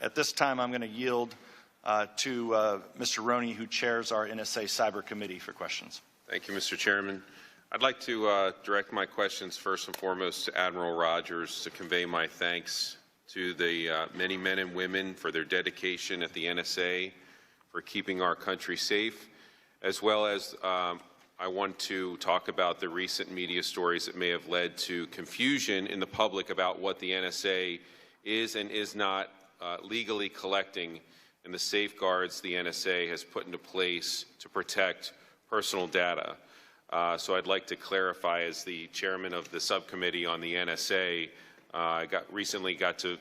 At this time, I'm going to yield to Mr. Rooney, who chairs our NSA Cyber Committee, for questions. Thank you, Mr. Chairman. I'd like to direct my questions first and foremost to Admiral Rogers to convey my thanks to the many men and women for their dedication at the NSA for keeping our country safe, as well as I want to talk about the recent media stories that may have led to confusion in the public about what the NSA is and is not legally collecting and the safeguards the NSA has put into place to protect personal data. So I'd like to clarify, as the chairman of the subcommittee on the NSA, I recently got to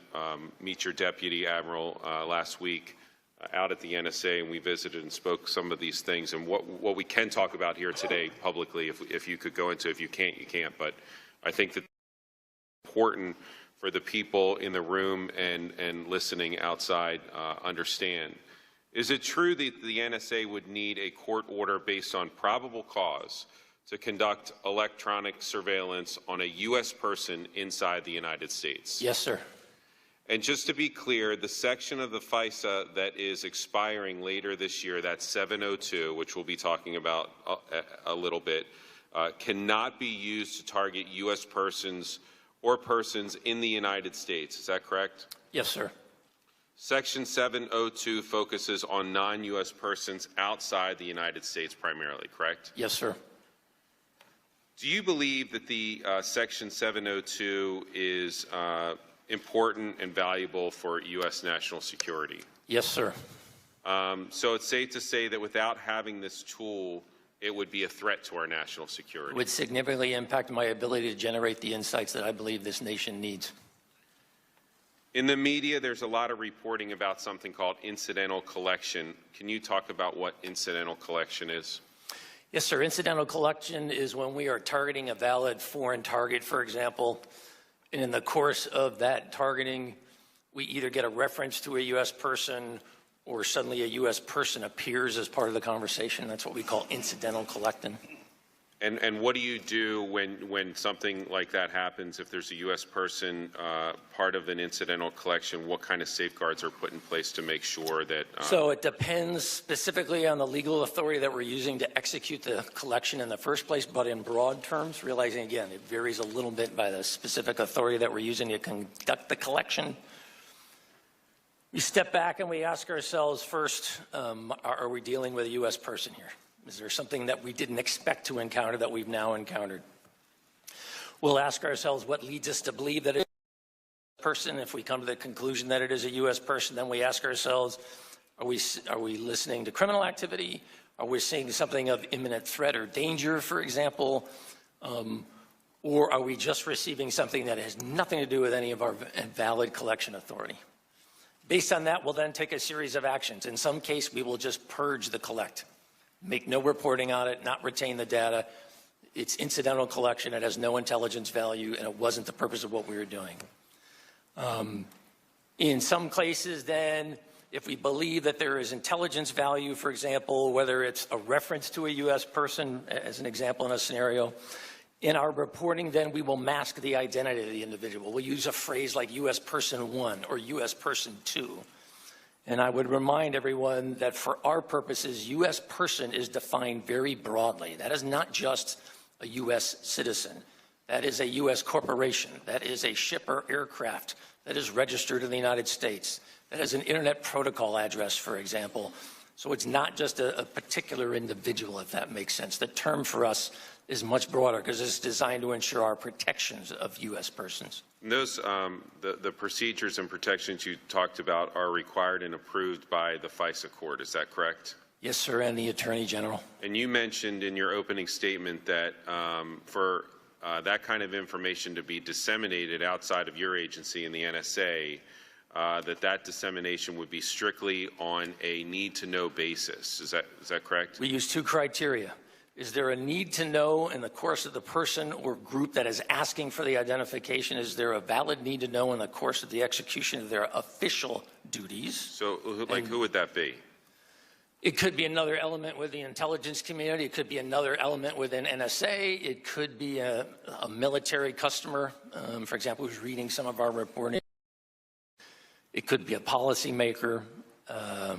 meet your deputy admiral last week out at the NSA, and we visited and spoke some of these things. And what we can talk about here today publicly, if you could go into, if you can't, you can't. But I think that it's important for the people in the room and listening outside understand. Is it true that the NSA would need a court order based on probable cause to conduct electronic surveillance on a U.S. person inside the United States? Yes, sir. And just to be clear, the section of the FISA that is expiring later this year, that's 702, which we'll be talking about a little bit, cannot be used to target U.S. persons or persons in the United States. Is that correct? Yes, sir. Section 702 focuses on non-U.S. persons outside the United States primarily, correct? Yes, sir. Do you believe that the Section 702 is important and valuable for U.S. national security? Yes, sir. So it's safe to say that without having this tool, it would be a threat to our national security. It would significantly impact my ability to generate the insights that I believe this nation needs. In the media, there's a lot of reporting about something called incidental collection. Can you talk about what incidental collection is? Yes, sir. Incidental collection is when we are targeting a valid foreign target, for example, and in the course of that targeting, we either get a reference to a U.S. person or suddenly a U.S. person appears as part of the conversation. That's what we call incidental collecting. And what do you do when something like that happens? If there's a U.S. person part of an incidental collection, what kind of safeguards are put in place to make sure that? So it depends specifically on the legal authority that we're using to execute the collection in the first place, but in broad terms, realizing again, it varies a little bit by the specific authority that we're using to conduct the collection. We step back and we ask ourselves first, are we dealing with a U.S. person here? Is there something that we didn't expect to encounter that we've now encountered? We'll ask ourselves what leads us to believe that it is a person. If we come to the conclusion that it is a U.S. person, then we ask ourselves, are we listening to criminal activity? Are we seeing something of imminent threat or danger, for example? Or are we just receiving something that has nothing to do with any of our valid collection authority? Based on that, we'll then take a series of actions. In some case, we will just purge the collect. Make no reporting on it, not retain the data. It's incidental collection. It has no intelligence value, and it wasn't the purpose of what we were doing. In some cases, then, if we believe that there is intelligence value, for example, whether it's a reference to a U.S. person, as an example in a scenario, in our reporting, then we will mask the identity of the individual. We'll use a phrase like U.S. person 1 or U.S. person 2. And I would remind everyone that for our purposes, U.S. person is defined very broadly. That is not just a U.S. citizen. That is a U.S. corporation. That is a ship or aircraft that is registered in the United States. That is an internet protocol address, for example. So it's not just a particular individual, if that makes sense. The term for us is much broader because it's designed to ensure our protections of U.S. persons. And those, the procedures and protections you talked about are required and approved by the FISA court, is that correct? Yes, sir, and the Attorney General. And you mentioned in your opening statement that for that kind of information to be disseminated outside of your agency in the NSA, that dissemination would be strictly on a need-to-know basis. Is that correct? We use two criteria. Is there a need to know in the course of the person or group that is asking for the identification? Is there a valid need to know in the course of the execution of their official duties? So, who would that be? It could be another element with the intelligence community. It could be another element within NSA. It could be a military customer, for example, who's reading some of our reporting. It could be a policymaker. I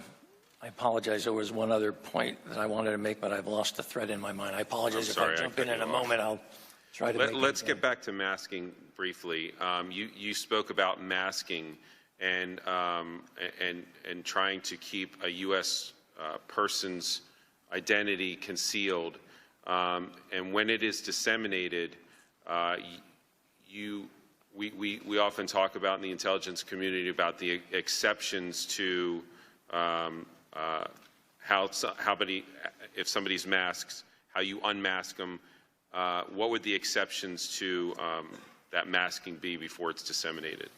apologize. There was one other point that I wanted to make, but I've lost the thread in my mind. I apologize. If I jump in a moment, I'll try to make Let's get back to masking briefly. You spoke about masking and trying to keep a U.S. Person's identity concealed. And when it is disseminated, we often talk about in the intelligence community about the exceptions to if somebody's masks, how you unmask them. What would the exceptions to that masking be before it's disseminated?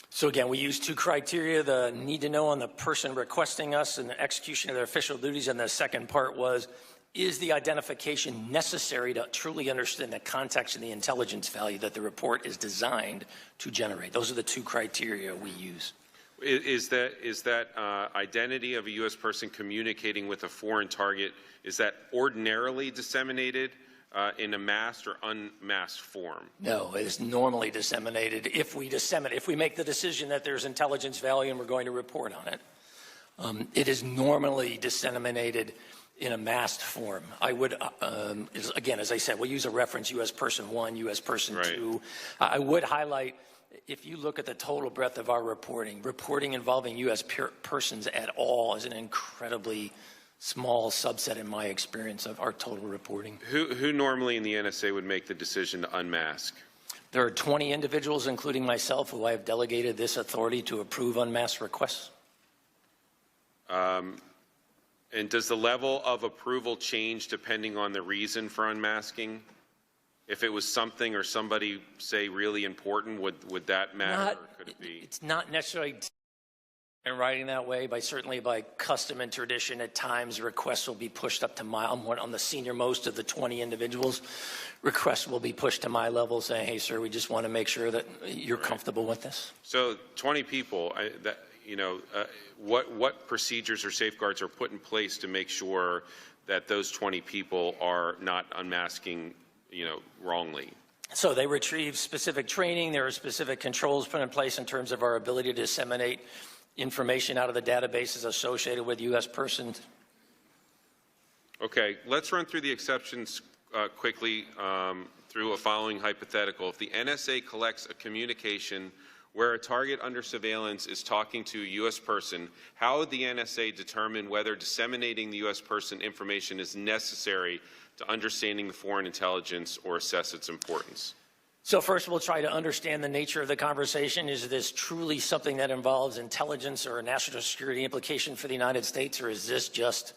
So again, we use two criteria: the need to know on the person requesting us and the execution of their official duties, and the second part was, is the identification necessary to truly understand the context and the intelligence value that the report is designed to generate? Those are the two criteria we use. Is that identity of a U.S. person communicating with a foreign target, is that ordinarily disseminated in a masked or unmasked form? No, it is normally disseminated. If we make the decision that there's intelligence value and we're going to report on it, it is normally disseminated in a masked form. I would, again, as I said, we'll use a reference, U.S. Person 1, U.S. Person 2. I would highlight, if you look at the total breadth of our reporting involving U.S. persons at all is an incredibly small subset, in my experience, of our total reporting. Who normally in the NSA would make the decision to unmask? There are 20 individuals, including myself, who I have delegated this authority to approve unmasked requests. And does the level of approval change depending on the reason for unmasking? If it was something or somebody, say, really important, would that matter? Or could it be? It's not necessarily in writing that way, certainly by custom and tradition. At times, requests will be pushed up to on the senior most of the 20 individuals. Requests will be pushed to my level saying, hey, sir, we just want to make sure that you're comfortable with this. So 20 people, what procedures or safeguards are put in place to make sure that those 20 people are not unmasking wrongly? So they retrieve specific training. There are specific controls put in place in terms of our ability to disseminate information out of the databases associated with U.S. persons. Okay, let's run through the exceptions quickly through a following hypothetical. If the NSA collects a communication where a target under surveillance is talking to a U.S. person, how would the NSA determine whether disseminating the U.S. person information is necessary to understanding the foreign intelligence or assess its importance? So first, we'll try to understand the nature of the conversation. Is this truly something that involves intelligence or a national security implication for the United States, or is this just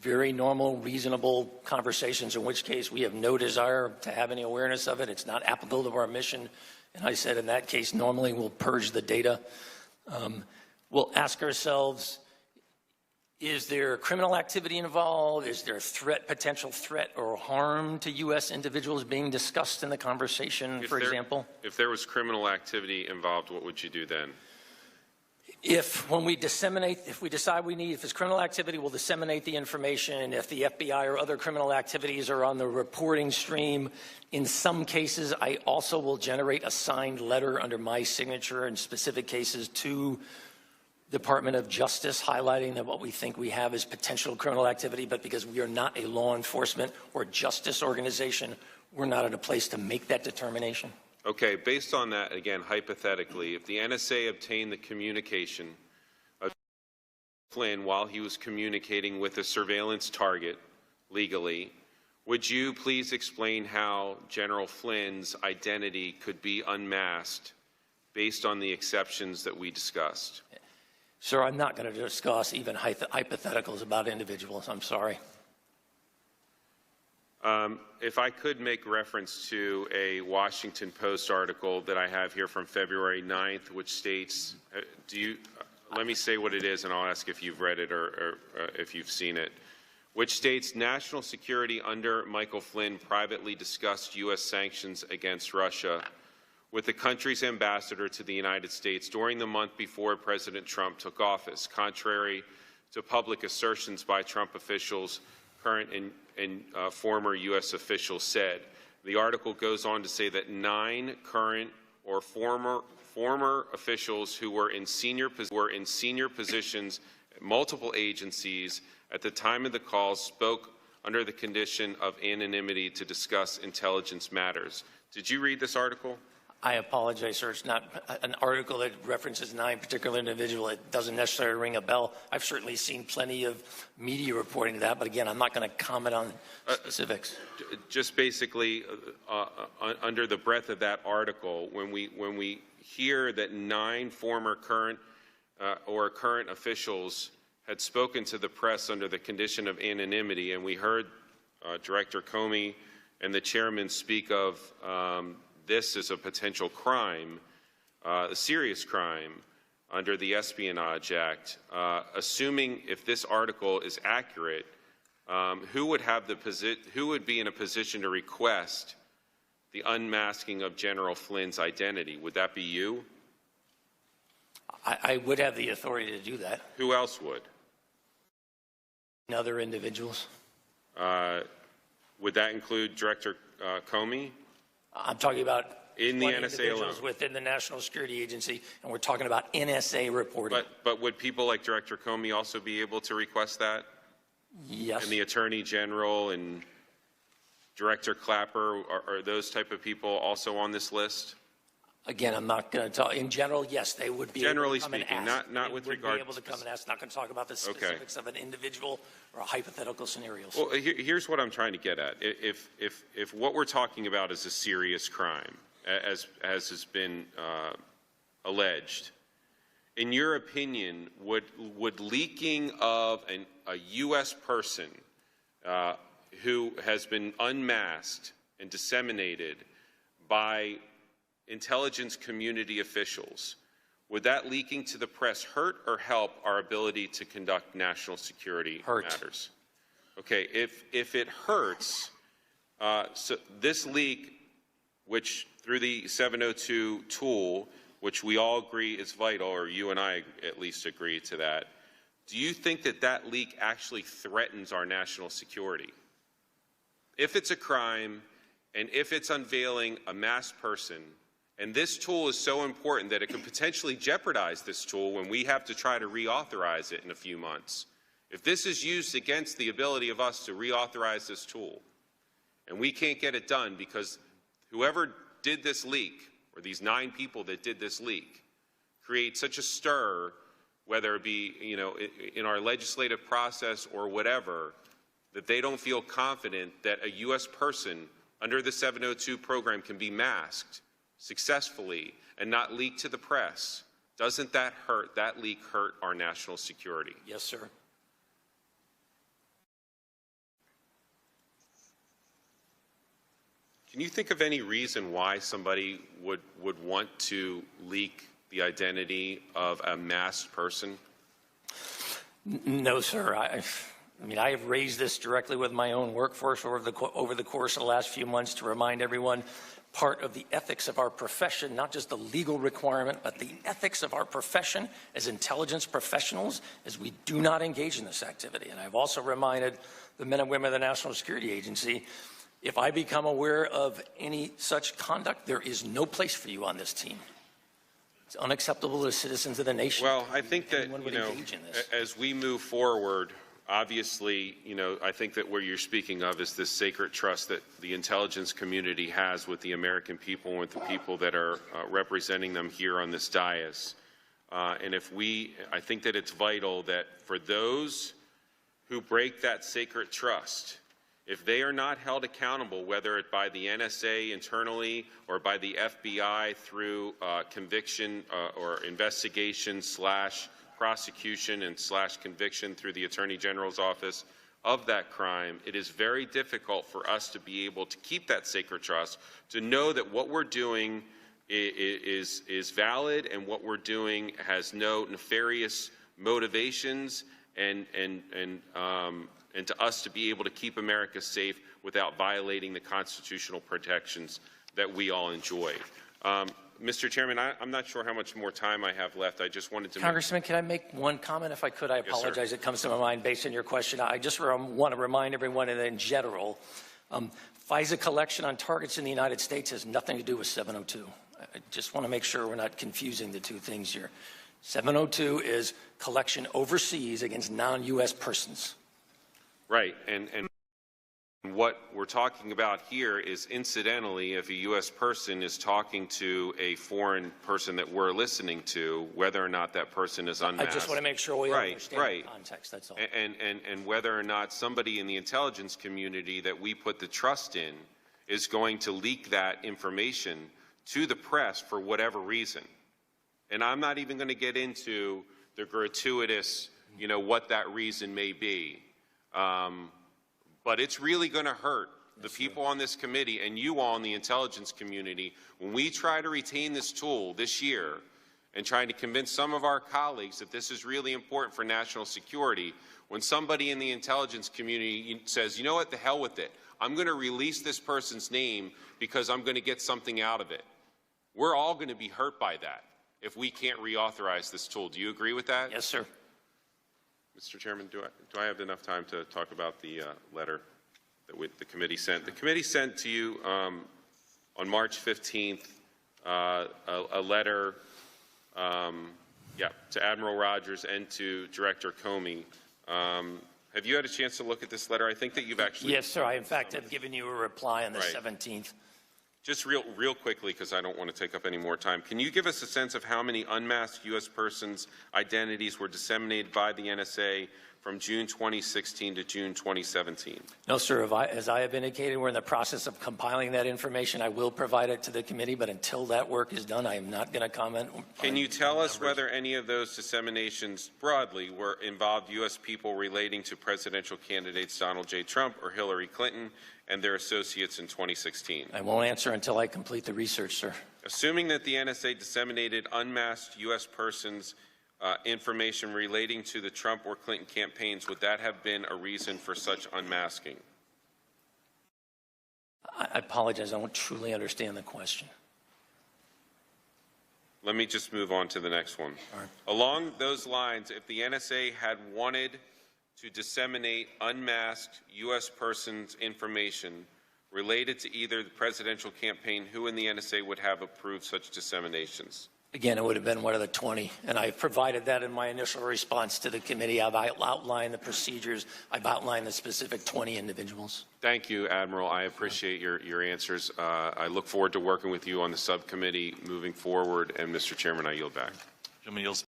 very normal, reasonable conversations, in which case we have no desire to have any awareness of it? It's not applicable to our mission. And I said in that case, normally we'll purge the data. We'll ask ourselves, is there criminal activity involved? Is there potential threat or harm to U.S. individuals being discussed in the conversation, for example? If there was criminal activity involved, what would you do then? If we decide if it's criminal activity, we'll disseminate the information. If the FBI or other criminal activities are on the reporting stream, in some cases, I also will generate a signed letter under my signature in specific cases to Department of Justice, highlighting that what we think we have is potential criminal activity, but because we are not a law enforcement or justice organization, we're not at a place to make that determination. Okay, based on that, again, hypothetically, if the NSA obtained the communication of Flynn while he was communicating with a surveillance target legally, would you please explain how General Flynn's identity could be unmasked based on the exceptions that we discussed? Sir, I'm not going to discuss even hypotheticals about individuals. I'm sorry. If I could make reference to a Washington Post article that I have here from February 9th, which states, let me say what it is and I'll ask if you've read it or if you've seen it, which states national security under Michael Flynn privately discussed U.S. sanctions against Russia with the country's ambassador to the United States during the month before President Trump took office, contrary to public assertions by Trump officials. Current and former U.S. officials said. The article goes on to say that 9 current or former officials who were in senior positions at multiple agencies at the time of the call spoke under the condition of anonymity to discuss intelligence matters. Did you read this article? I apologize, sir. It's not an article that references 9 particular individuals. It doesn't necessarily ring a bell. I've certainly seen plenty of media reporting to that, but again, I'm not going to comment on specifics. Just basically, under the breadth of that article, when we hear that 9 former current officials had spoken to the press under the condition of anonymity, and we heard Director Comey and the chairman speak of this as a potential crime, a serious crime under the Espionage Act. Assuming if this article is accurate, who would be in a position to request the unmasking of General Flynn's identity? Would that be you? I would have the authority to do that. Who else would? Other individuals. Would that include Director Comey? I'm talking about in the NSA alone, within the National Security Agency, and we're talking about NSA reporting. But would people like Director Comey also be able to request that? Yes. And the Attorney General and Director Clapper, are those type of people also on this list? Again, I'm not going to talk. In general, yes, they would be generally able to come speaking, and ask. not with regard. Be able to come and ask. Not going to talk about the specifics of an individual or hypothetical scenarios. Well, here's what I'm trying to get at. If what we're talking about is a serious crime, as has been alleged, in your opinion, would leaking of a U.S. person who has been unmasked and disseminated by intelligence community officials, would that leaking to the press hurt or help our ability to conduct national security matters? Okay, if it hurts, so this leak, which through the 702 tool, which we all agree is vital, or you and I at least agree to that, do you think that that leak actually threatens our national security? If it's a crime, and if it's unveiling a masked person, and this tool is so important that it could potentially jeopardize this tool when we have to try to reauthorize it in a few months. If this is used against the ability of us to reauthorize this tool, and we can't get it done because whoever did this leak, or these 9 people that did this leak, create such a stir, whether it be in our legislative process or whatever, that they don't feel confident that a U.S. person under the 702 program can be masked successfully and not leak to the press. Doesn't that leak hurt our national security? Yes, sir. Can you think of any reason why somebody would want to leak the identity of a masked person? No, sir. I mean, I have raised this directly with my own workforce over the course of the last few months to remind everyone part of the ethics of our profession, not just the legal requirement, but the ethics of our profession as intelligence professionals, is we do not engage in this activity. And I've also reminded the men and women of the National Security Agency, if I become aware of any such conduct, there is no place for you on this team. It's unacceptable to citizens of the nation. Well, I think that, as we move forward, obviously, I think that what you're speaking of is this sacred trust that the intelligence community has with the American people and with the people that are representing them here on this dais. And I think that it's vital that for those who break that sacred trust, if they are not held accountable, whether it by the NSA internally or by the FBI through conviction or investigation / prosecution and / conviction through the Attorney General's office of that crime, it is very difficult for us to be able to keep that sacred trust, to know that what we're doing is valid and what we're doing has no nefarious motivations, and to us to be able to keep America safe without violating the constitutional protections that we all enjoy. Mr. Chairman, I'm not sure how much more time I have left. I just wanted to Congressman, can I make one comment if I could? I apologize. It comes to my mind based on your question. I just want to remind everyone that in general, FISA collection on targets in the United States has nothing to do with 702. I just want to make sure we're not confusing the two things here. 702 is collection overseas against non-U.S. persons. Right, and what we're talking about here is incidentally, if a U.S. person is talking to a foreign person that we're listening to, whether or not that person is unmasked. I just want to make sure we understand the context, that's all. And whether or not somebody in the intelligence community that we put the trust in is going to leak that information to the press for whatever reason. And I'm not even going to get into the gratuitous, what that reason may be. But it's really going to hurt the people on this committee and you all in the intelligence community when we try to retain this tool this year and trying to convince some of our colleagues that this is really important for national security. When somebody in the intelligence community says, you know what, the hell with it. I'm going to release this person's name because I'm going to get something out of it. We're all going to be hurt by that if we can't reauthorize this tool. Do you agree with that? Yes, sir. Mr. Chairman, do I have enough time to talk about the letter that the committee sent? The committee sent to you on March 15th a letter to Admiral Rogers and to Director Comey. Have you had a chance to look at this letter? I think that you've actually... Yes, sir. I, in fact, have given you a reply on the 17th. Just real quickly, because I don't want to take up any more time, can you give us a sense of how many unmasked U.S. persons' identities were disseminated by the NSA from June 2016 to June 2017? No, sir. As I have indicated, we're in the process of compiling that information. I will provide it to the committee, but until that work is done, I am not going to comment. Can you tell us whether any of those disseminations broadly were involved U.S. people relating to presidential candidates Donald J. Trump or Hillary Clinton and their associates in 2016? I won't answer until I complete the research, sir. Assuming that the NSA disseminated unmasked U.S. persons' information relating to the Trump or Clinton campaigns, would that have been a reason for such unmasking? I apologize. I don't truly understand the question. Let me just move on to the next one. All right. Along those lines, if the NSA had wanted to disseminate unmasked U.S. persons' information related to either the presidential campaign, who in the NSA would have approved such disseminations? Again, it would have been one of the 20, and I provided that in my initial response to the committee. I've outlined the procedures. I've outlined the specific 20 individuals. Thank you, Admiral. I appreciate your answers. I look forward to working with you on the subcommittee moving forward. And, Mr. Chairman, I yield back. Gentleman yields.